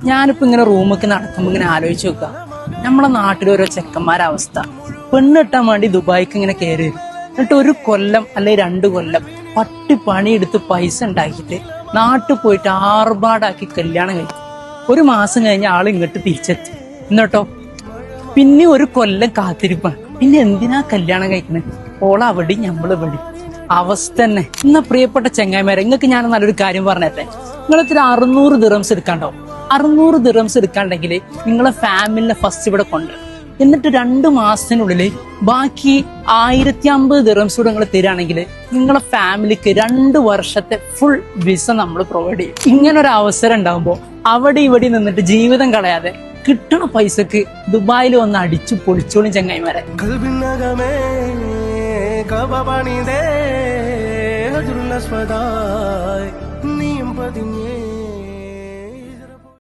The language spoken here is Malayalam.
ഞാനിപ്പോ ഇങ്ങനെ റൂമൊക്കെ നടക്കുമ്പോ ഇങ്ങനെ ആലോചിച്ച് നോക്കുക, നമ്മളെ നാട്ടിലെ ഓരോ ചെക്കന്മാരെ അവസ്ഥ. പെണ്ണിട്ടാൻ വേണ്ടി ദുബായിക്ക് ഇങ്ങനെ കയറി വരും. എന്നിട്ട് ഒരു കൊല്ലം അല്ലെ 2 കൊല്ലം പട്ടി പണിയെടുത്ത് പൈസ ഉണ്ടാക്കിയിട്ട് നാട്ടിൽ പോയിട്ട് ആർഭാടാക്കി കല്യാണം കഴിക്കും. 1 മാസം കഴിഞ്ഞ ആള് ഇങ്ങോട്ട് തിരിച്ചെത്തി. എന്നിട്ടോ പിന്നെ 1 കൊല്ലം കാത്തിരിപ്പാണ്. പിന്നെ എന്തിനാ കല്യാണം കഴിക്കുന്നത്? ഓളവിടെ നമ്മളിവിടെ അവസ്ഥ തന്നെ. എന്നാ പ്രിയപ്പെട്ട ചെങ്ങായിമാരെ, നിങ്ങൾക്ക് ഞാൻ നല്ലൊരു കാര്യം പറഞ്ഞേ. നിങ്ങളിത്തിരി 600 ദിറംസ് എടുക്കാണ്ടോ? 600 ദിറംസ് എടുക്കാണ്ടെങ്കിൽ നിങ്ങളെ ഫാമിലിനെ ഫസ്റ്റ് ഇവിടെ കൊണ്ടുവരും. എന്നിട്ട് 2 മാസത്തിനുള്ളിൽ ബാക്കി 1050 ദിറംസ് കൂടെ നിങ്ങൾ തരികയാണെങ്കിൽ നിങ്ങളെ ഫാമിലിക്ക് 2 വർഷത്തെ ഫുൾ വിസ നമ്മൾ പ്രൊവൈഡ് ചെയ്യും. ഇങ്ങനൊരു അവസരം ഉണ്ടാകുമ്പോൾ അവിടെ ഇവിടെ നിന്നിട്ട് ജീവിതം കളയാതെ കിട്ടണ പൈസക്ക് ദുബായിൽ വന്ന് അടിച്ചു പൊളിച്ചോളും ചെങ്ങായിമാരെ. നീയും പതിഞ്ഞ